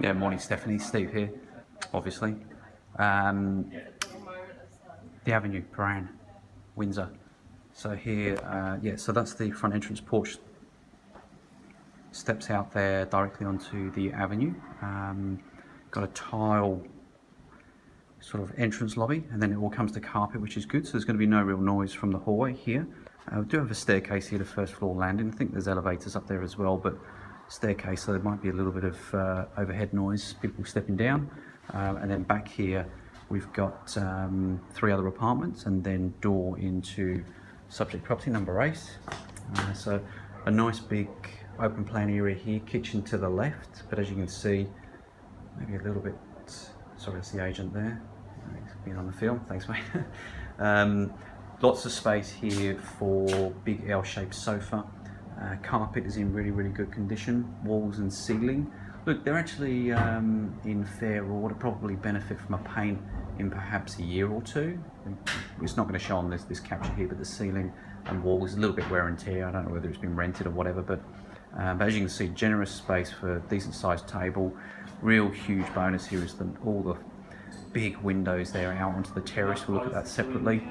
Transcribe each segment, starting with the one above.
Yeah, morning Stephanie, Steve here, obviously. The Avenue, Prahran, Windsor. So here, yeah, so that's the front entrance porch. Steps out there directly onto the avenue. Got a tile sort of entrance lobby, and then it all comes to carpet, which is good. So there's going to be no real noise from the hallway here. We do have a staircase here to first floor landing. I think there's elevators up there as well, but staircase, so there might be a little bit of overhead noise, people stepping down. And then back here, we've got 3 other apartments, and then door into subject property number 8. So a nice big open plan area here, kitchen to the left, but as you can see, maybe a little bit, sorry, that's the agent there. He's been on the film, thanks mate. Lots of space here for big L-shaped sofa. Carpet is in really good condition. Walls and ceiling, look, they're actually in fair order. Probably benefit from a paint in perhaps a year or 2. It's not going to show on this capture here, but the ceiling and walls a little bit wear and tear. I don't know whether it's been rented or whatever, but as you can see, generous space for a decent sized table. Real huge bonus here is all the big windows there out onto the terrace. We'll look at that separately.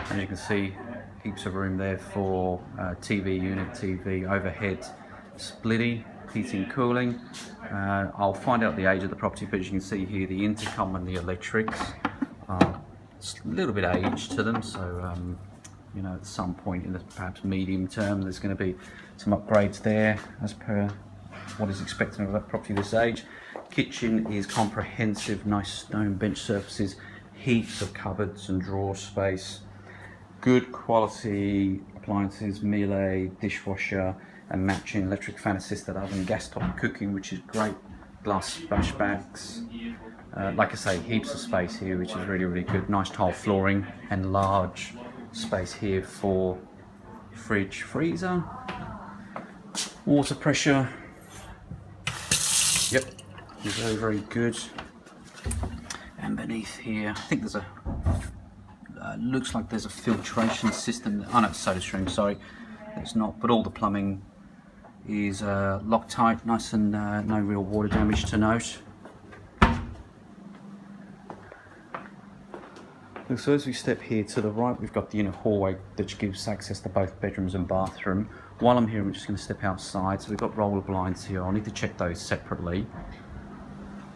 As you can see, heaps of room there for TV unit, TV overhead, splitty, heating, cooling. I'll find out the age of the property, but as you can see here, the intercom and the electrics are a little bit aged to them. So you know, at some point in the perhaps medium term, there's going to be some upgrades there as per what is expected of that property this age. Kitchen is comprehensive, nice stone bench surfaces, heaps of cupboards and drawer space, good quality appliances, Miele dishwasher and matching electric fan assisted oven, gas top cooking, which is great, glass splashbacks. Like I say, heaps of space here, which is really good. Nice tile flooring and large space here for fridge, freezer, water pressure. Yep, very good. And beneath here, I think there's a looks like there's a filtration system. Oh no, it's SodaStream, sorry, it's not, but all the plumbing is Loctite, nice and no real water damage to note. So as we step here to the right, we've got the inner hallway that gives access to both bedrooms and bathroom. While I'm here, I'm just going to step outside. So we've got roller blinds here. I'll need to check those separately.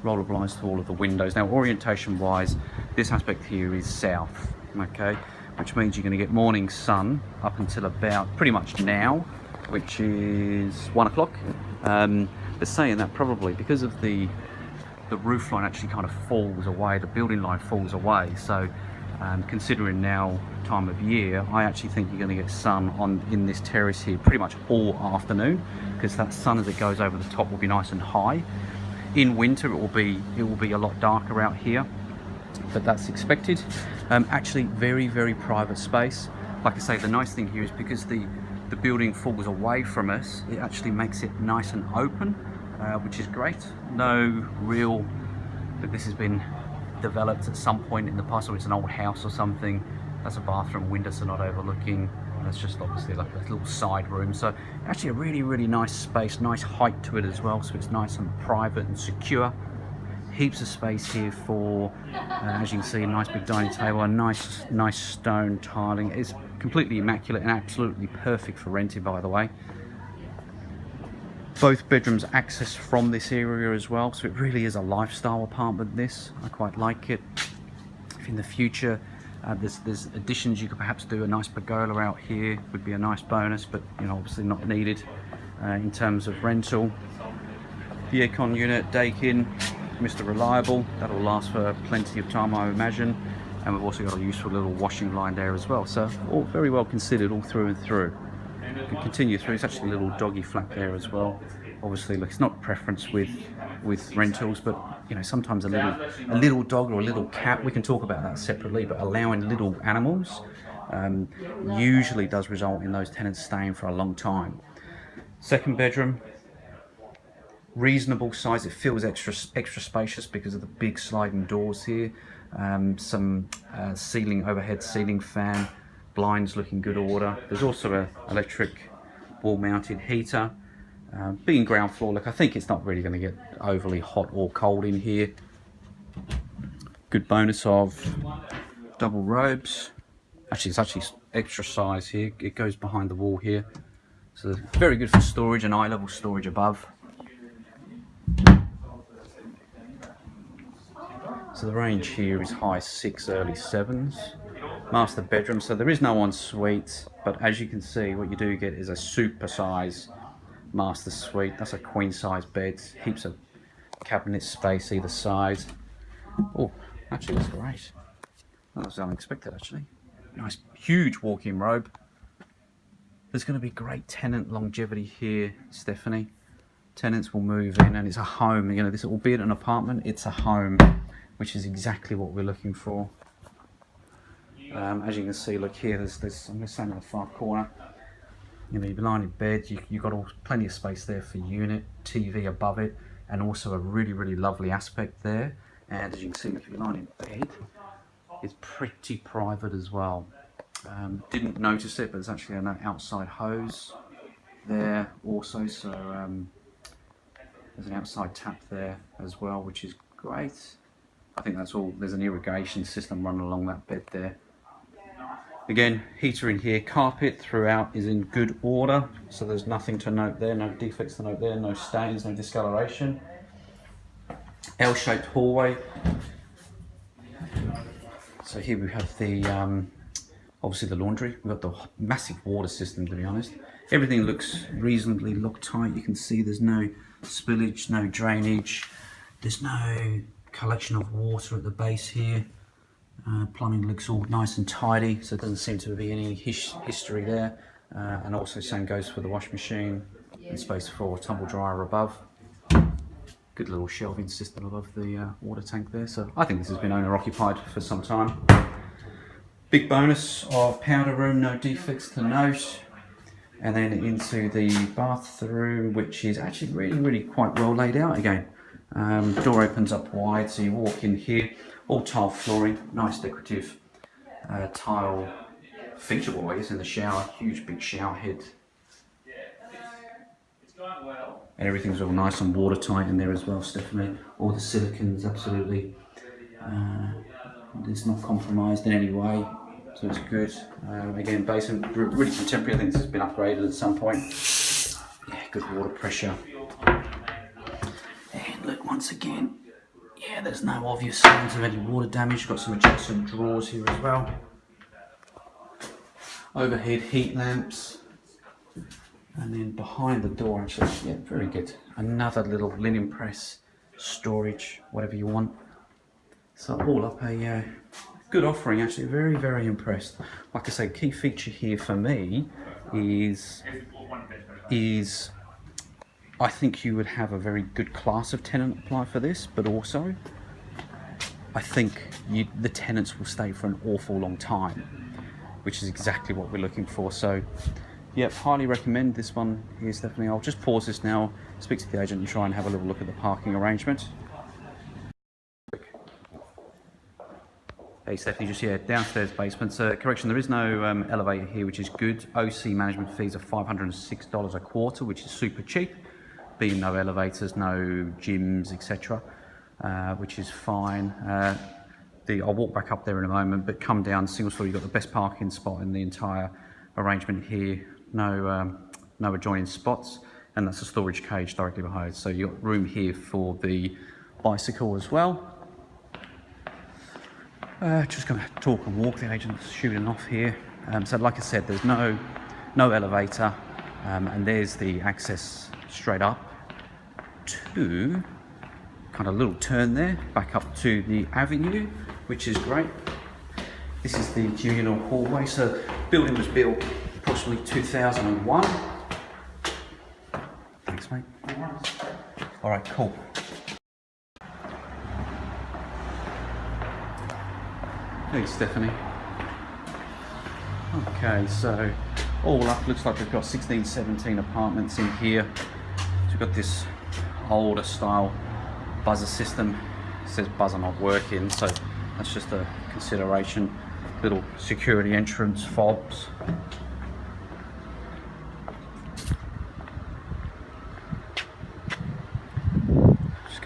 Roller blinds to all of the windows. Now, orientation wise, this aspect here is south, okay, which means you're going to get morning sun up until about pretty much now, which is 1 o'clock. They're saying that probably because of the roof line actually kind of falls away, the building line falls away. So considering now time of year, I actually think you're going to get sun in this terrace here pretty much all afternoon, because that sun as it goes over the top will be nice and high. In winter it will be a lot darker out here, but that's expected. Actually very private space. Like I say, the nice thing here is because the building falls away from us, it actually makes it nice and open, which is great. No real that this has been developed at some point in the past, or it's an old house or something. That's a bathroom, windows are not overlooking. That's just obviously like a little side room. So actually a really nice space, nice height to it as well, so it's nice and private and secure. Heaps of space here for, as you can see, a nice big dining table, a nice stone tiling. It's completely immaculate and absolutely perfect for renting, by the way. Both bedrooms access from this area as well, so it really is a lifestyle apartment, this. I quite like it. If in the future there's additions you could perhaps do, a nice pergola out here would be a nice bonus, but you know, obviously not needed in terms of rental. The aircon unit, Daikin, Mr. Reliable, that'll last for plenty of time, I imagine. And we've also got a useful little washing line there as well, so all very well considered all through and through. You can continue through. It's actually a little doggy flap there as well. Obviously, look, it's not preference with rentals, but you know, sometimes a little dog or a little cat, we can talk about that separately, but allowing little animals usually does result in those tenants staying for a long time. Second bedroom, reasonable size. It feels extra spacious because of the big sliding doors here. Some overhead ceiling fan, blinds looking good order. There's also an electric wall mounted heater. Being ground floor, look, I think it's not really going to get overly hot or cold in here. Good bonus of double robes. Actually, it's actually extra size here. It goes behind the wall here. So very good for storage and eye level storage above. So the range here is high 6, early 7s. Master bedroom, so there is no ensuite, but as you can see, what you do get is a super size master suite. That's a queen size bed, heaps of cabinet space either side. Oh, actually that's great. That was unexpected actually. Nice huge walk-in robe. There's going to be great tenant longevity here, Stephanie. Tenants will move in and it's a home. You know, this, albeit an apartment, it's a home, which is exactly what we're looking for. As you can see, look here, there's I'm going to stand in the far corner. You know, you're lying in bed, you've got plenty of space there for unit, TV above it, and also a really, really lovely aspect there. And as you can see, if you're lying in bed, it's pretty private as well. Didn't notice it, but there's actually an outside hose there also, so there's an outside tap there as well, which is great. I think that's all. There's an irrigation system running along that bed there. Again, heater in here, carpet throughout is in good order, so there's nothing to note there, no defects to note there, no stains, no discoloration. L-shaped hallway. So here we have the, obviously the laundry. We've got the massive water system, to be honest. Everything looks reasonably Loctite. You can see there's no spillage, no drainage. There's no collection of water at the base here. Plumbing looks all nice and tidy, so it doesn't seem to be any history there. And also same goes for the washing machine and space for tumble dryer above. Good little shelving system above the water tank there. So I think this has been owner occupied for some time. Big bonus of powder room, no defects to note. And then into the bathroom, which is actually really, really quite well laid out again. Door opens up wide, so you walk in here, all tile flooring, nice decorative tile feature always in the shower, huge big shower head. And everything's all nice and watertight in there as well, Stephanie. All the silicon's absolutely, it's not compromised in any way, so it's good. Again, basement, really contemporary. I think this has been upgraded at some point. Yeah, good water pressure. And look, once again, yeah, there's no obvious signs of any water damage. Got some adjustment drawers here as well. Overhead heat lamps. And then behind the door, actually, yeah, very good. Another little linen press, storage, whatever you want. So all up a good offering, actually. Very, very impressed. Like I say, key feature here for me is I think you would have a very good class of tenant apply for this, but also I think the tenants will stay for an awful long time, which is exactly what we're looking for. So, yep, highly recommend this one here, Stephanie. I'll just pause this now, speak to the agent and try and have a little look at the parking arrangement. Hey Stephanie, just here, downstairs basement. So correction, there is no elevator here, which is good. OC management fees are $506 a quarter, which is super cheap. Being no elevators, no gyms, etc., which is fine. I'll walk back up there in a moment, but come down, single story, you've got the best parking spot in the entire arrangement here. No adjoining spots, and that's a storage cage directly behind. So you've got room here for the bicycle as well. Just going to talk and walk. The agent's shooting off here. So like I said, there's no elevator, and there's the access straight up to kind of little turn there, back up to the avenue, which is great. This is the communal hallway. So the building was built approximately 2001. Thanks, mate. All right, cool. Hey, Stephanie. Okay, so all up, looks like we've got 16, 17 apartments in here. So we've got this older style buzzer system. It says buzzer not working, so that's just a consideration. Little security entrance fobs.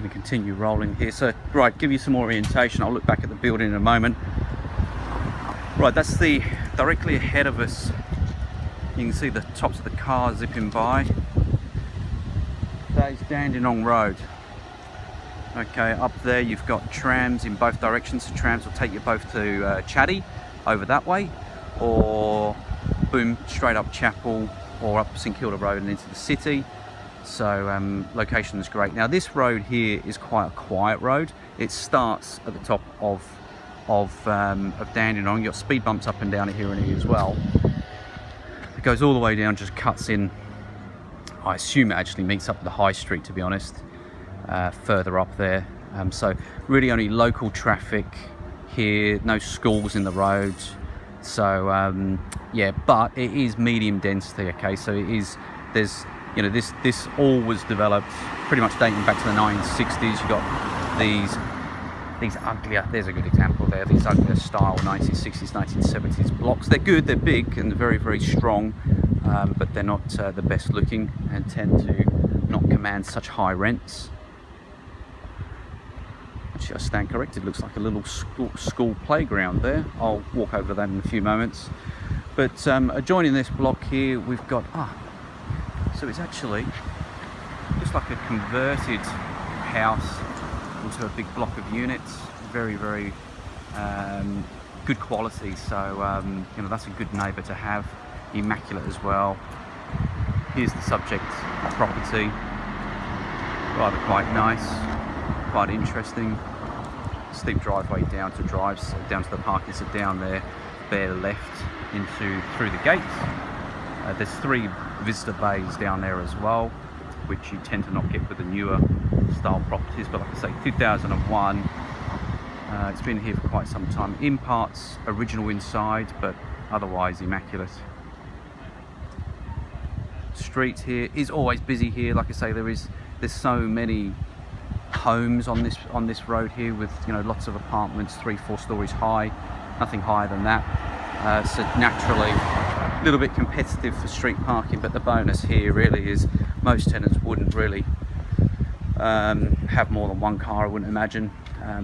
going to continue rolling here. So, right, give you some more orientation. I'll look back at the building in a moment. Right, that's the directly ahead of us. You can see the tops of the cars zipping by. That is Dandenong Road. Okay, up there you've got trams in both directions. The trams will take you both to Chatty over that way, or boom, straight up Chapel or up St Kilda Road and into the city. So location is great. Now this road here is quite a quiet road. It starts at the top of Dandenong. You've got speed bumps up and down it here and here as well. It goes all the way down, just cuts in. I assume it actually meets up with the high street, to be honest, further up there. So really only local traffic here, no schools in the road. So yeah, but it is medium density. Okay, so it is, there's, you know, this all was developed pretty much dating back to the 1960s. You've got these uglier, there's a good example there, these uglier style 1960s, 1970s blocks. They're good, they're big and very, very strong, but they're not the best looking and tend to not command such high rents. Actually, I stand corrected, looks like a little school playground there. I'll walk over that in a few moments. But adjoining this block here, we've got, so it's actually just like a converted house into a big block of units. Very, very good quality. So you know, that's a good neighbour to have. Immaculate as well. Here's the subject property. Rather quite nice, quite interesting. Steep driveway down to down to the parking, so down there, bare left through the gates. There's 3 visitor bays down there as well, which you tend to not get with the newer style properties, but like I say, 2001. It's been here for quite some time. In parts original inside, but otherwise immaculate. Street here is always busy here. Like I say, there's so many homes on this road here, with, you know, lots of apartments, 3-4 stories high, nothing higher than that. So naturally a little bit competitive for street parking, but the bonus here really is most tenants wouldn't really have more than 1 car, I wouldn't imagine.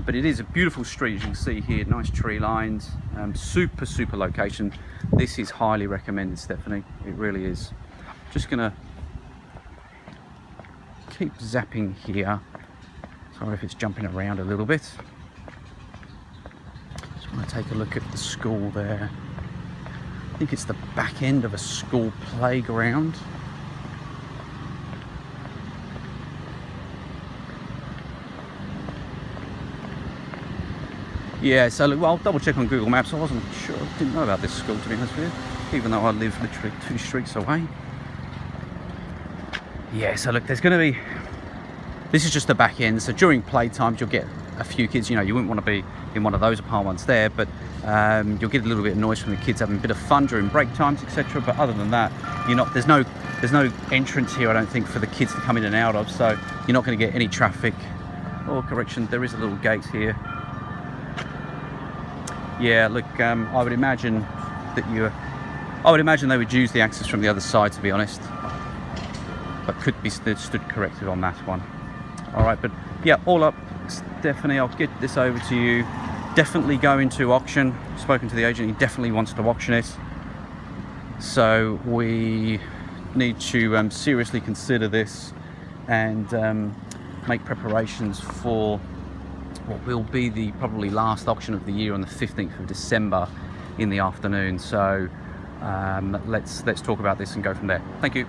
But it is a beautiful street, as you can see here, nice tree lines, super location. This is highly recommended, Stephanie, it really is. Just gonna keep zapping here. Sorry if it's jumping around a little bit. Just want to take a look at the school there. I think it's the back end of a school playground. Yeah, so look, well, I'll double check on Google Maps. I wasn't sure, I didn't know about this school, to be honest with you, even though I live literally 2 streets away. Yeah, so look, there's going to be, this is just the back end, so during playtimes you'll get a few kids. You know, you wouldn't want to be in one of those apartments there, but you'll get a little bit of noise from the kids having a bit of fun during break times, etc. But other than that, there's no entrance here, I don't think, for the kids to come in and out of, so you're not going to get any traffic. Oh, correction, there is a little gate here. Yeah, look, I would imagine they would use the access from the other side, to be honest, but could be stood corrected on that one. All right, but yeah, all up, Stephanie, I'll get this over to you. Definitely go into auction. Spoken to the agent, he definitely wants to auction it. So we need to seriously consider this and make preparations for what will be the probably last auction of the year on the 15th of December in the afternoon. So let's talk about this and go from there. Thank you.